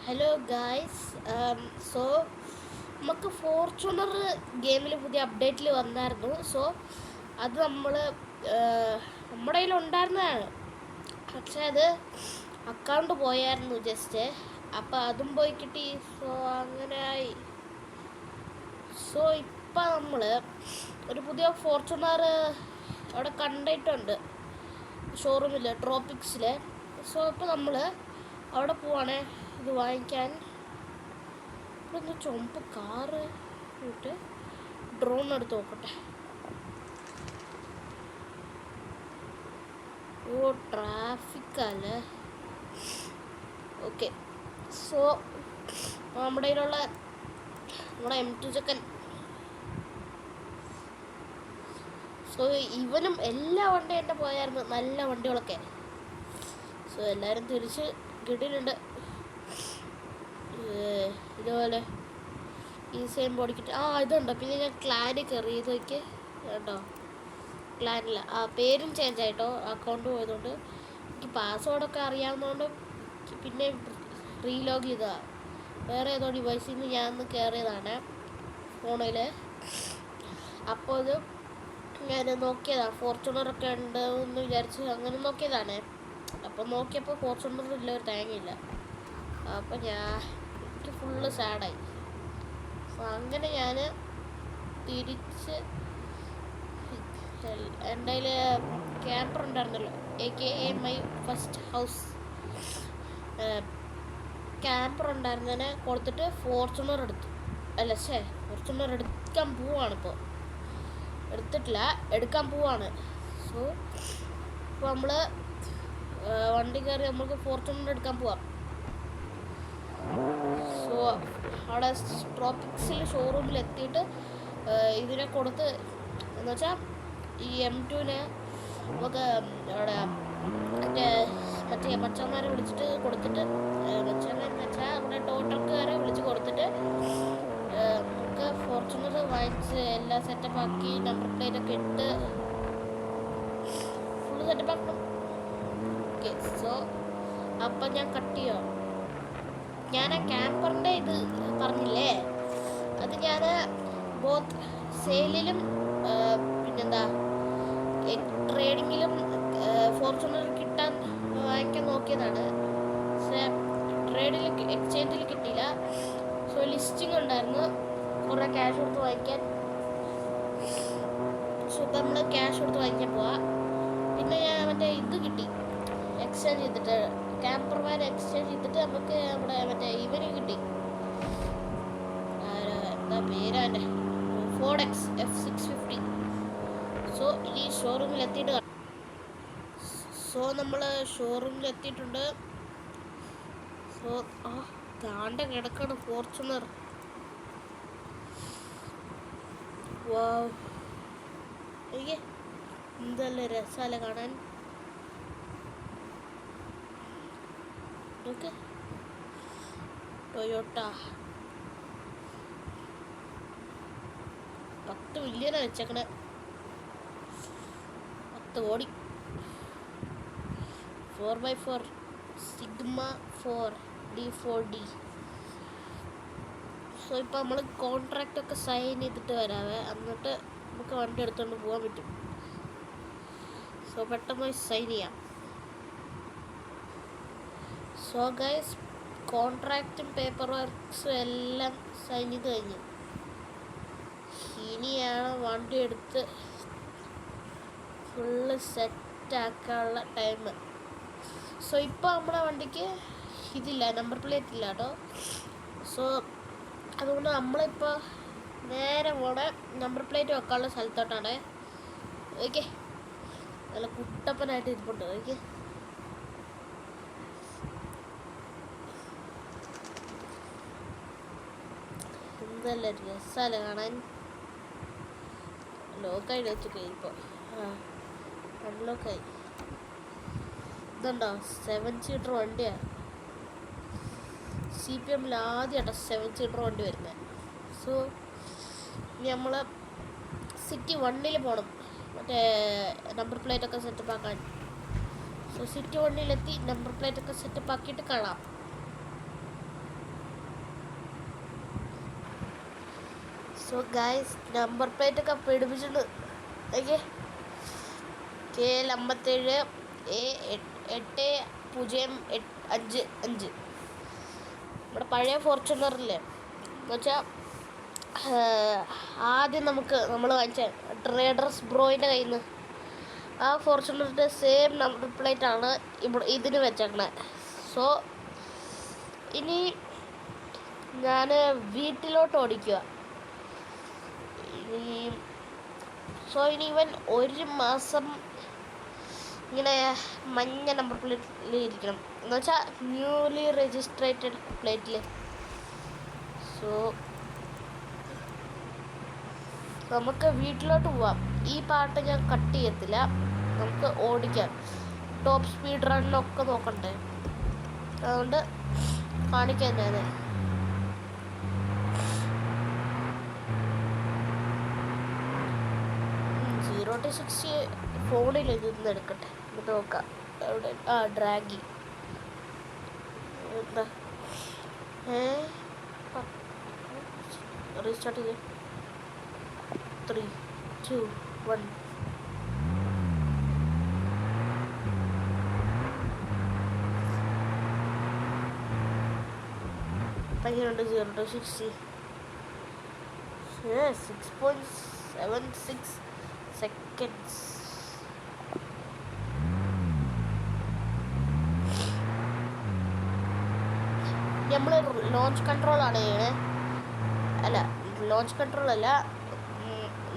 Hello guys. So നമുക്ക് Fortuner ഗെയിമിൽ പുതിയ അപ്ഡേറ്റിൽ വന്നായിരുന്നു. സോ അത് നമ്മുടെ കയ്യിൽ ഉണ്ടായിരുന്നതാണ്, പക്ഷെ അത് അക്കൗണ്ട് പോയായിരുന്നു ജസ്റ്റ്. അപ്പോൾ അതും പോയി കിട്ടി. സോ അങ്ങനെ ആയി. സോ ഇപ്പം നമ്മൾ ഒരു പുതിയ ഫോർച്യൂണർ അവിടെ കണ്ടിട്ടുണ്ട് ഷോറൂമിൽ, ട്രോപ്പിക്സിൽ. സോ ഇപ്പോൾ നമ്മൾ അവിടെ പോവാണ് ഇത് വാങ്ങിക്കാൻ. ഇവിടെ ഒന്ന് ചുമപ്പ് കാറ് ഇട്ട് ഡ്രോൺ എടുത്ത് നോക്കട്ടെ. ഓ, ട്രാഫിക്കല്ലേ. ഓക്കെ, സോ നമ്മുടെ കയ്യിലുള്ള നമ്മുടെ M2 ചെക്കൻ. സോ ഇവനും എല്ലാ വണ്ടിയും എൻ്റെ പോയായിരുന്നു, നല്ല വണ്ടികളൊക്കെ. സോ എല്ലാവരും തിരിച്ച് കിട്ടിയിട്ടുണ്ട്. ഇതുപോലെ ഈ സെയിം ബോഡിക്കിട്ട് ഇതുണ്ട്. പിന്നെ ഞാൻ ക്ലാനിൽ കയറി ഇതൊക്കെ കേട്ടോ. ക്ലാനില്ല, പേരും ചേഞ്ച് ആയിട്ടോ, അക്കൗണ്ട് പോയതുകൊണ്ട്. എനിക്ക് പാസ്വേഡൊക്കെ അറിയാവുന്നതുകൊണ്ട് പിന്നെ റീലോഗ് ചെയ്തതാണ്. വേറെ ഏതോ ഡിവൈസിൽ നിന്ന് ഞാൻ ഒന്ന് കയറിയതാണ് ഫോണിൽ. അപ്പോൾ ഇത് ഞാൻ നോക്കിയതാണ്, ഫോർച്യൂണറൊക്കെ ഉണ്ട് എന്ന് വിചാരിച്ച് അങ്ങനെ നോക്കിയതാണ്. അപ്പോൾ നോക്കിയപ്പോൾ ഫോർച്യൂണറില്ല, ഒരു തേങ്ങയില്ല. അപ്പം എനിക്ക് ഫുള്ള് സാഡായി. അങ്ങനെ ഞാൻ തിരിച്ച് എൻ്റെ കയ്യിൽ ക്യാമ്പർ ഉണ്ടായിരുന്നല്ലോ, AKA my first house. Camper ഉണ്ടായിരുന്നതിനെ കൊടുത്തിട്ട് ഫോർച്യൂണർ എടുത്തു. ഫോർച്യൂണർ എടുക്കാൻ പോവാണിപ്പോൾ. എടുത്തിട്ടില്ല, എടുക്കാൻ പോവാണ്. സോ ഇപ്പോൾ നമ്മൾ വണ്ടി കയറി നമുക്ക് ഫോർച്യൂണർ എടുക്കാൻ പോവാം. സോ അവിടെ ട്രോപ്പിക്സിൽ ഷോറൂമിൽ എത്തിയിട്ട് ഇതിനെ കൊടുത്ത് എന്ന് വെച്ചാൽ ഈ M2-നെ നമുക്ക് അവിടെ മറ്റേ മച്ചന്മാരെ വിളിച്ചിട്ട് കൊടുത്തിട്ട്, മച്ചന്മാരെന്ന് വെച്ചാൽ നമ്മുടെ ടോട്ടൽക്കാരെ വിളിച്ച് കൊടുത്തിട്ട് നമുക്ക് ഫോർച്യൂണർ വാങ്ങിച്ച് എല്ലാം സെറ്റപ്പാക്കി നമ്പർ പ്ലേറ്റ് ഒക്കെ ഇട്ട് ഫുള്ള് സെറ്റപ്പാക്കണം. ഓക്കെ, സോ അപ്പം ഞാൻ കട്ട് ചെയ്യാം. ഞാൻ ആ ക്യാമ്പറിൻ്റെ ഇത് പറഞ്ഞില്ലേ, അത് ഞാൻ ബോത്ത് സെയിലിലും പിന്നെന്താ ട്രേഡിങ്ങിലും ഫോർച്യൂണർ കിട്ടാൻ വാങ്ങിക്കാൻ നോക്കിയതാണ്. പക്ഷേ ട്രേഡിൽ എക്സ്ചേഞ്ചിൽ കിട്ടിയില്ല. സോ ലിസ്റ്റിംഗ് ഉണ്ടായിരുന്നു, കുറേ ക്യാഷ് കൊടുത്ത് വാങ്ങിക്കാൻ. സോ ഇപ്പം നമ്മൾ ക്യാഷ് കൊടുത്ത് വാങ്ങിക്കാൻ പോവാം. പിന്നെ ഞാൻ മറ്റേ ഇത് കിട്ടി, എക്സ്ചേഞ്ച് ചെയ്തിട്ട് ക്യാമ്പർമാരെ എക്സ്ചേഞ്ച് ചെയ്തിട്ട് നമുക്ക് നമ്മുടെ മറ്റേ ഇവന് കിട്ടി. എന്താ പേരാ എൻ്റെ, Ford F650. സോ ഇനി ഷോറൂമിൽ എത്തിയിട്ട് കാണാം. സോ നമ്മൾ ഷോറൂമിൽ എത്തിയിട്ടുണ്ട്. സോ താണ്ട കിടക്കാണ് ഫോർച്യൂണർ. വാവ്, എനിക്ക് എന്തല്ല രസമല്ലേ കാണാൻ. നോക്ക്, ടൊയോട്ട 10 മില്യനാണ് വെച്ചേക്കണേ, 10 കോടി. 4x4 sigma 4 D4D. സോ ഇപ്പോൾ നമ്മൾ കോൺട്രാക്റ്റ് ഒക്കെ സൈൻ ചെയ്തിട്ട് വരാവേ, എന്നിട്ട് നമുക്ക് വണ്ടി എടുത്തുകൊണ്ട് പോകാൻ പറ്റും. സോ പെട്ടെന്ന് സൈൻ ചെയ്യാം. സോ ഗൈസ്, കോൺട്രാക്റ്റും പേപ്പർ വർക്ക്സും എല്ലാം സൈൻ ചെയ്ത് കഴിഞ്ഞു. ഇനിയാണ് വണ്ടി എടുത്ത് ഫുള്ള് സെറ്റാക്കാനുള്ള ടൈം. സോ ഇപ്പോൾ നമ്മുടെ വണ്ടിക്ക് ഇതില്ല, നമ്പർ പ്ലേറ്റ് ഇല്ല കേട്ടോ. സോ അതുകൊണ്ട് നമ്മളിപ്പോൾ നേരെ പോണെ നമ്പർ പ്ലേറ്റ് വെക്കാനുള്ള സ്ഥലത്തോട്ടാണ്. ഓക്കെ, നല്ല കുട്ടപ്പനായിട്ട് ഇരിപ്പുണ്ട്. ഓക്കെ, നല്ല രസമല്ലേ കാണാൻ. ലോക്കായി വെച്ചിട്ട് ഇപ്പോൾ അൺലോക്കായി. ഇതുണ്ടോ, 7 സീറ്റർ വണ്ടിയാണ്. CPM-ൽ ആദ്യമായിട്ടോ 7 സീറ്റർ വണ്ടി വരുന്നത്. സോ ഇനി നമ്മൾ സിറ്റി 1-ൽ പോകണം, മറ്റേ നമ്പർ പ്ലേറ്റൊക്കെ സെറ്റപ്പ് ആക്കാൻ. സോ സിറ്റി 1-ലെത്തി നമ്പർ പ്ലേറ്റൊക്കെ സെറ്റപ്പ് ആക്കിയിട്ട് കാണാം. സോ ഗൈസ് നമ്പർ പ്ലേറ്റ് ഒക്കെ പിടിപ്പിച്ചിട്ടുണ്ട്. Okay KL57A8055. നമ്മുടെ പഴയ ഫോർച്യൂണറില്ലേ എന്ന് വെച്ചാൽ ആദ്യം നമ്മൾ വാങ്ങിച്ച ട്രേഡേഴ്സ് ബ്രോയിൻ്റെ കയ്യിൽ നിന്ന് ആ ഫോർച്യൂണറിൻ്റെ സെയിം നമ്പർ പ്ലേറ്റ് ആണ് ഇതിന് വെച്ചേക്കണേ. സോ ഇനി ഞാൻ വീട്ടിലോട്ട് ഓടിക്കുക. ഇനി ഇവൻ 1 മാസം ഇങ്ങനെ മഞ്ഞ നമ്പർ പ്ലേറ്റിൽ ഇരിക്കണം എന്ന് വെച്ചാൽ ന്യൂലി രജിസ്ട്രേറ്റഡ് പ്ലേറ്റിൽ. സോ നമുക്ക് വീട്ടിലോട്ട് പോവാം. ഈ പാട്ട് ഞാൻ കട്ട് ചെയ്യത്തില്ല, നമുക്ക് ഓടിക്കാം. ടോപ്പ് സ്പീഡ് റണ്ണൊക്കെ നോക്കണ്ടേ, അതുകൊണ്ട് കാണിക്കാൻ ഞാൻ 0 to 60 ഫോണിൽ ഇതൊന്ന് എടുക്കട്ടെ, എന്നിട്ട് നോക്കാം. അവിടെ ഡ്രാഗി എന്താ റീസ്റ്റാർട്ട് ചെയ്ത് 3, 2, 1. എങ്ങനെയുണ്ട് 0 to 60? 6.76 seconds. നമ്മൾ ലോഞ്ച് കൺട്രോൾ ആണ് ചെയ്യണേ. അല്ല ലോഞ്ച് കൺട്രോൾ അല്ല,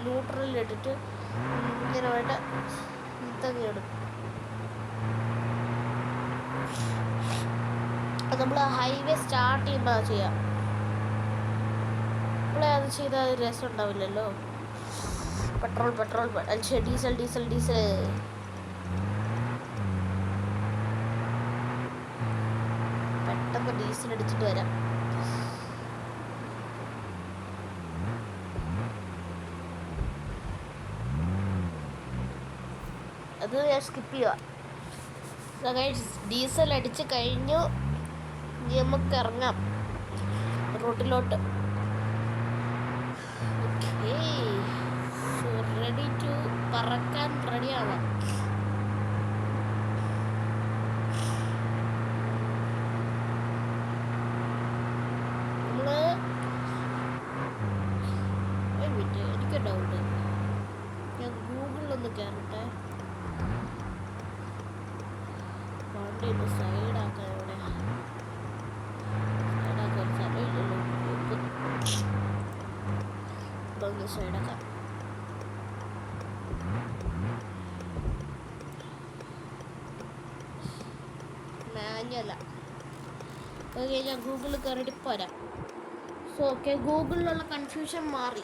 ന്യൂട്രലിൽ ഇട്ടിട്ട് ഇങ്ങനെ വേണ്ട ഇതങ്ങനെയാണ്. നമ്മൾ ഹൈവേ സ്റ്റാർട്ട് ചെയ്യുമ്പോൾ ചെയ്യാം. നമ്മളെ അത് ചെയ്താൽ രസം ഉണ്ടാവില്ലല്ലോ. പെട്രോൾ ഡീസൽ പെട്ടെന്ന് ഡീസൽ അടിച്ചിട്ട് വരാം. അത് ഞാൻ സ്കിപ്പ് ചെയ്യുക. ഡീസൽ അടിച്ച് കഴിഞ്ഞു, നമുക്ക് ഇറങ്ങാം റോട്ടിലോട്ട്. റെഡി ടു പറക്കാൻ റെഡിയാവാം. എനിക്ക് ഡൗട്ട്, ഞാൻ ഗൂഗിളിലൊന്ന് കയറട്ടെ. വണ്ടി ഒന്ന് സൈഡാക്കാൻ, ഇവിടെ സൈഡാക്കാൻ സ്ഥലമില്ലല്ലോ. ഇതൊന്ന് സൈഡാക്കാം. മാനുവല്ല. ഓക്കെ, ഞാൻ ഗൂഗിളിൽ കയറിയിട്ട് പോരാം. സോ ഓക്കെ, ഗൂഗിളിലുള്ള കൺഫ്യൂഷൻ മാറി.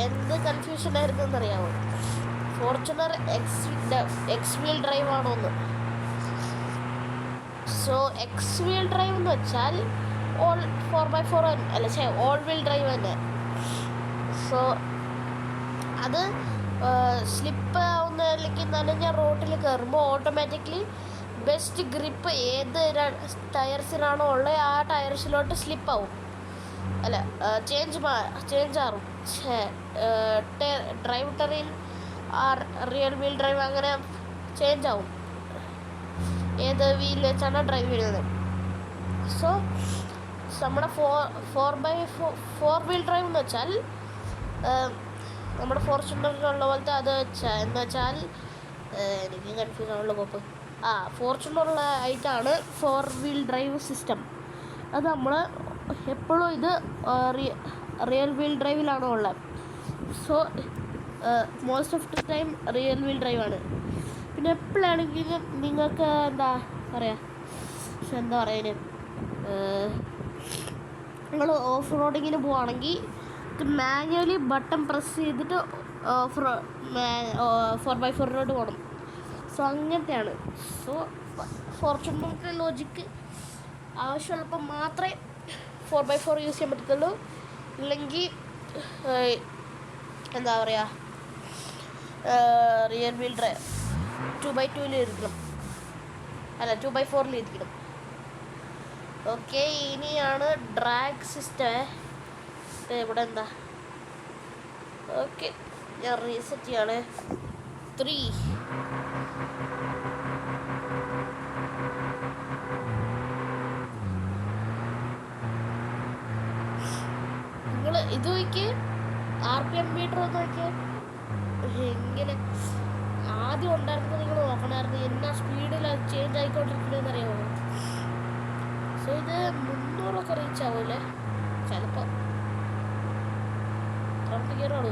എന്ത് കൺഫ്യൂഷൻ ആയിരുന്നു എന്നറിയാമോ? ഫോർച്യൂണർ എക്സ് വീൽ ഡ്രൈവ് ആണോ എന്ന്. സോ എക്സ് വീൽ ഡ്രൈവ് എന്ന് വെച്ചാൽ ഓൾ 4x4 അല്ല, ഓൾ വീൽ ഡ്രൈവ് തന്നെ. സോ അത് സ്ലിപ്പ് ആവുന്ന അല്ലെങ്കിൽ നനഞ്ഞ റോട്ടിൽ കയറുമ്പോൾ ഓട്ടോമാറ്റിക്കലി ബെസ്റ്റ് ഗ്രിപ്പ് ഏത് ടയർസിനാണോ ഉള്ളത് ആ ടയർസിലോട്ട് സ്ലിപ്പാവും. അല്ല, ചേഞ്ച് ആറും. Drive Terin real wheel drive അങ്ങനെ ചേഞ്ച് ആവും, ഏത് വീൽ വെച്ചാണോ ഡ്രൈവ് ചെയ്യുന്നത്. സോ നമ്മുടെ 4x4 വീൽ ഡ്രൈവ് എന്ന് വെച്ചാൽ നമ്മുടെ ഫോർച്യൂണറിലുള്ള പോലത്തെ അത് എന്ന് വെച്ചാൽ എനിക്ക് കൺഫ്യൂസ് ആണുള്ള കോപ്പ്. ഫോർച്യൂണറുള്ള ഐറ്റാണ് 4 വീൽ ഡ്രൈവ് സിസ്റ്റം. അത് നമ്മൾ എപ്പോഴും ഇത് റിയൽ വീൽ ഡ്രൈവിലാണോ ഉള്ളത്. So most of the time rear wheel ഡ്രൈവാണ്. പിന്നെ എപ്പോഴാണെങ്കിലും നിങ്ങൾക്ക് എന്താ പറയുക, നിങ്ങൾ ഓഫ് റോഡിങ്ങിന് പോവുകയാണെങ്കിൽ മാനുവലി ബട്ടൺ പ്രസ് ചെയ്തിട്ട് 4x4 പോകണം. സോ അങ്ങനത്തെയാണ്. സോ ഫോർച്യൂണറിൻ്റെ ലോജിക്ക് ആവശ്യമുള്ളപ്പോൾ മാത്രമേ 4x4 യൂസ് ചെയ്യാൻ പറ്റത്തുള്ളൂ. ഇല്ലെങ്കിൽ എന്താ പറയുക, റിയൽ വീൽ ഡ്രൈവ് 2x2 ഇരിക്കണം, അല്ല 2x4 ഇരിക്കണം. ഓക്കെ, ഇനിയാണ് ഡ്രാഗ് സിസ്റ്റം. ഇവിടെ എന്താ? ഓക്കെ, ഞാൻ റീസെറ്റ് ചെയ്യാണ്. 3 നിങ്ങൾ ഇത് നോക്കിയേ, RPM മീറ്റർ ഒന്ന് നോക്കിയേ. എങ്ങനെ ആദ്യം ഉണ്ടായിരുന്നത് നിങ്ങൾ നോക്കണമായിരുന്നു. എന്നാ സ്പീഡിൽ അത് ചേഞ്ച് ആയിക്കൊണ്ടിരിക്കണെന്ന് അറിയാമോ? സോ ഇത് 300 റീച്ച് ആവൂലേ ചിലപ്പോൾ. ഫ്രണ്ട് ഗിയർ ആണോ?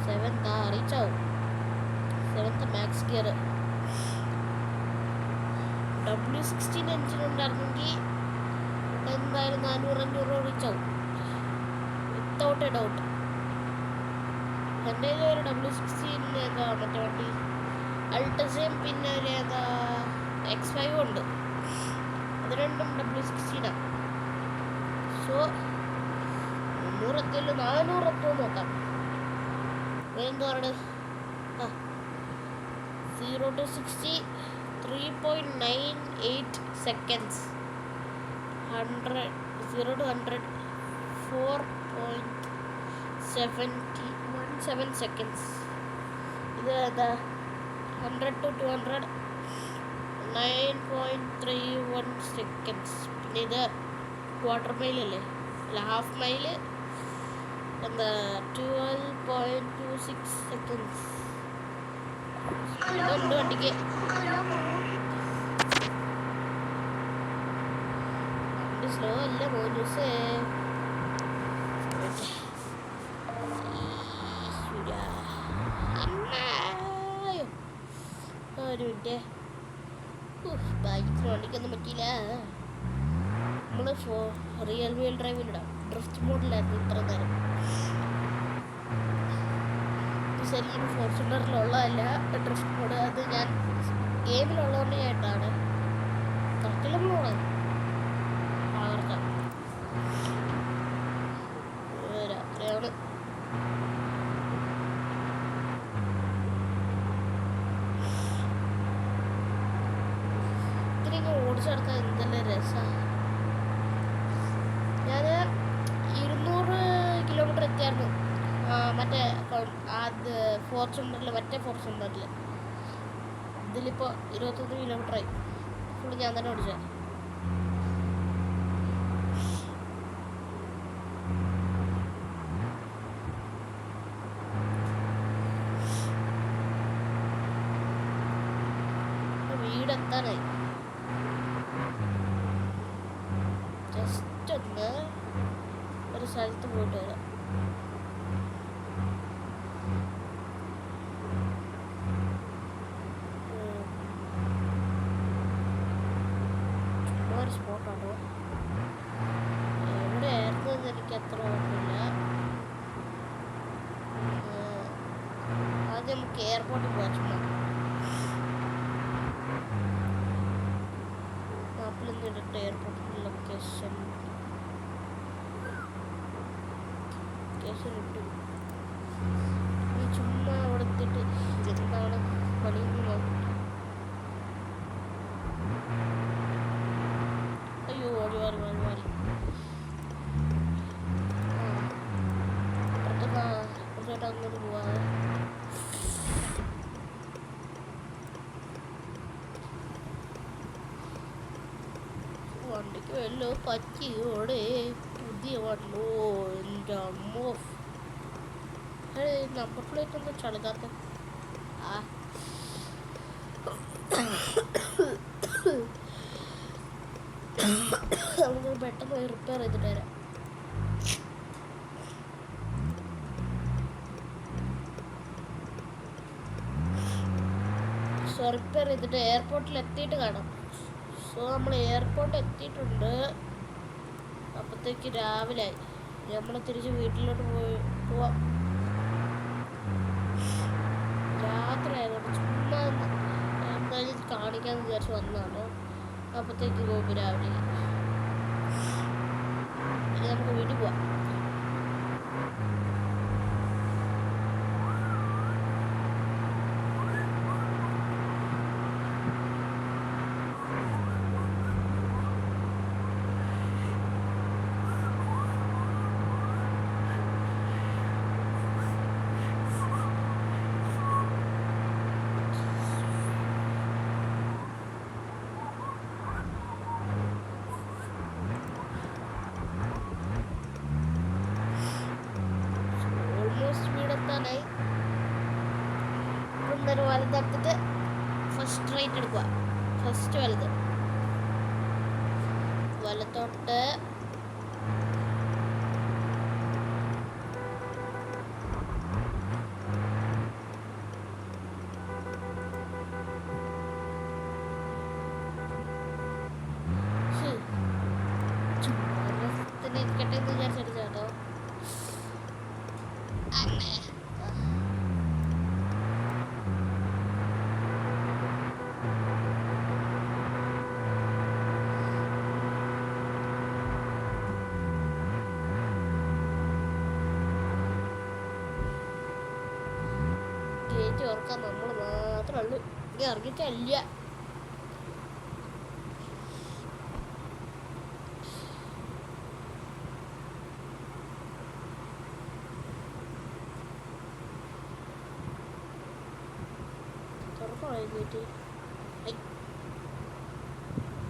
7th റീച്ച് ആവും. 7th max gear. W16 engine ഉണ്ടായിരുന്നെങ്കിൽ എന്തായാലും 400-500 റീച്ച് ആവും വിത്തൗട്ട് എ ഡൗട്ട്. എൻ്റെ ഒരു W16 ഏതാ മറ്റേ വണ്ടി അൾട്ടസയും പിന്നെ ഒരു ഏതാ X5 ഉണ്ട്. അത് രണ്ടും W16 ആണ്. സോ 300 എത്തിയല്ലോ, 400 എത്തുമോ നോക്കാം. എന്താ പറയുക? 0 to 60 3.98 seconds. 0 to 100 4.17 seconds. ഇത് ഏതാ 100 to 200 9.31 seconds. പിന്നെ ഇത് ക്വാർട്ടർ മൈൽ അല്ലേ, അല്ല ഹാഫ് മൈൽ എന്താ 12.26 seconds. ഇതുണ്ട് വണ്ടിക്ക്. വണ്ടി സ്ലോ അല്ല മോനൂസേ. ഒരു മിനിറ്റ്, ബൈക്കിന് വണ്ടിക്കൊന്നും പറ്റിയില്ല. നമ്മൾ റിയൽ വീൽ ഡ്രൈവിലിടാം. ഡ്രിഫ്റ്റ് മോഡിലായിരുന്നു ഇത്ര നേരം. ശരിക്കും ഫോർച്യൂണറിലുള്ളതല്ല ഡ്രിഫ്റ്റ് മോഡ്. അത് ഞാൻ ഗെയിമിലുള്ളതുകൊണ്ട് കേട്ടാണ്. കറക്റ്റിലും പോകണം തകർക്കാം. രാത്രിയാണ്. ഇതിനൊക്കെ ഓടിച്ചു നടക്കാൻ എന്തെല്ലാം രസമാണ്. ഞാൻ 200 കിലോമീറ്റർ എത്തിയായിരുന്നു മറ്റേ അത് ഫോർച്യൂണറിൽ. മറ്റേ ഫോർച്യൂണറിൽ ഇതിലിപ്പോൾ 21 കിലോമീറ്ററായി. ഫുള്ള് ഞാൻ തന്നെ ഓടിച്ച. വീടെത്താനായി. ജസ്റ്റ് ഒന്ന് ഒരു സ്ഥലത്ത് പോയിട്ട് വരാം. സ്പോട്ടാണോ എവിടെയായിരുന്നു എന്ന് എനിക്ക് അത്ര ഓർമ്മയില്ല. ആദ്യം നമുക്ക് എയർപോർട്ടിൽ പോകാൻ ചുമ്മാ. മാപ്പിൽ നിന്ന് ഇട്ടിട്ട് എയർപോർട്ടിൻ്റെ ലൊക്കേഷൻ ഇട്ടു. ഈ ചുമ്മാ അവിടെ എത്തിയിട്ട് എന്താണ് പണിയെന്ന് നോക്കി. അയ്യോ ഓടി മാറി മാറി മാറി. അപ്പുറത്തോട്ട് അങ്ങോട്ട് പോവാതെ. വണ്ടിക്ക് വല്ലോ പറ്റിയോടെ. പുതിയ വണ്ടോ എൻ്റെ അമ്മോ. നമ്പർ പ്ലേറ്റ് ഒന്നും ചളുകാത്ത. നമുക്ക് പെട്ടെന്ന് പോയി റിപ്പയർ ചെയ്തിട്ട് വരാം. സോ റിപ്പയർ ചെയ്തിട്ട് എയർപോർട്ടിൽ എത്തിയിട്ട് കാണാം. സോ നമ്മൾ എയർപോർട്ട് എത്തിയിട്ടുണ്ട്. അപ്പോഴത്തേക്ക് രാവിലെ ആയി. നമ്മൾ തിരിച്ച് വീട്ടിലോട്ട് പോവാം. രാത്രി ആയതുകൊണ്ട് ചുമ്മാ എന്തായാലും കാണിക്കാമെന്ന് വിചാരിച്ച് വന്നതാണ്. അപ്പോഴത്തേക്ക് പോകുമ്പോൾ രാവിലെ ഇനി നമുക്ക് വീട്ടിൽ പോവാം. വലുതെടുത്തിട്ട് ഫസ്റ്റ് റൈറ്റ് എടുക്കുക. ഫസ്റ്റ് വലത്തോട്ട് ഇരിക്കട്ടെ എന്ന് വിചാരിച്ചെടുത്ത കേട്ടോ. ഗേറ്റ് ഓർക്കാൻ നമ്മൾ മാത്രമേ ഉള്ളൂ. ഇനി ഇറങ്ങിയിട്ടില്ല.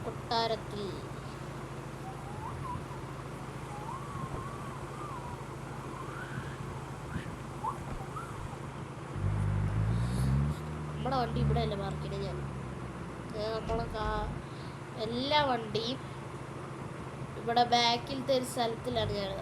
കൊട്ടാരത്തിൽ നമ്മുടെ വണ്ടി ഇവിടെ അല്ലേ പാർക്ക് ചെയ്യണേ. നമ്മളെ എല്ലാ വണ്ടിയും ഇവിടെ ബാക്കിലത്തെ ഒരു സ്ഥലത്തിലാണ് ഞാൻ.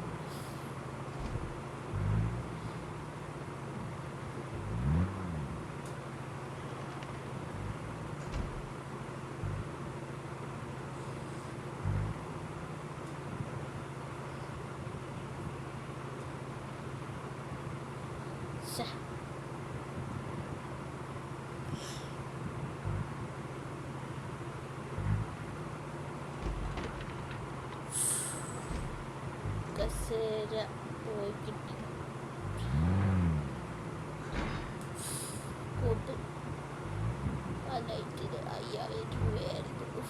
കസേര പോയി കിട്ടി. കോട്ട് ആ ലൈറ്റിന് 5000 രൂപയായിരുന്നു.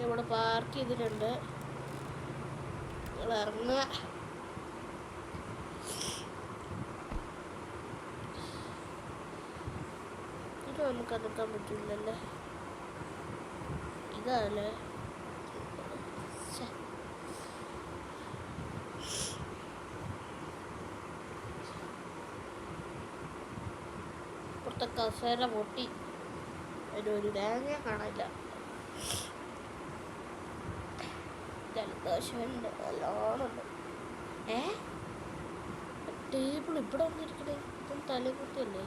ഇവിടെ പാർക്ക് ചെയ്തിട്ടുണ്ട്. ഇറങ്ങുക. ഇത് നമുക്ക് അതെത്താൻ പറ്റില്ലല്ലേ. ഇതല്ലേ ഇപ്പുറത്തെ കസേര പൊട്ടി. അതിനൊരു തേങ്ങ കാണില്ല. ജലദോഷമുണ്ട്, നല്ലോണം ഉണ്ട്. ടേബിൾ ഇവിടെ വന്നിരിക്കണേ. ഇപ്പം തലകുത്തിയല്ലേ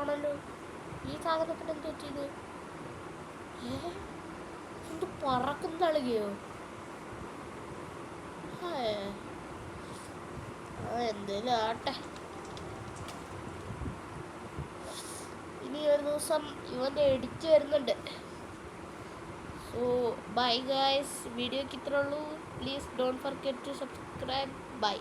ആണല്ലോ. ഈ സാധനത്തിന് എന്ത് പറ്റിയത്? എന്ത് പറക്കുന്ന അളുകയോ? എന്തേലും ആട്ടെ. ഇനി ഒരു ദിവസം ഇവൻ്റെ എഡിറ്റ് വരുന്നുണ്ട്. So bye guys. വീഡിയോക്ക് ഇത്രേ ഉള്ളൂ. Please don't forget to subscribe. By.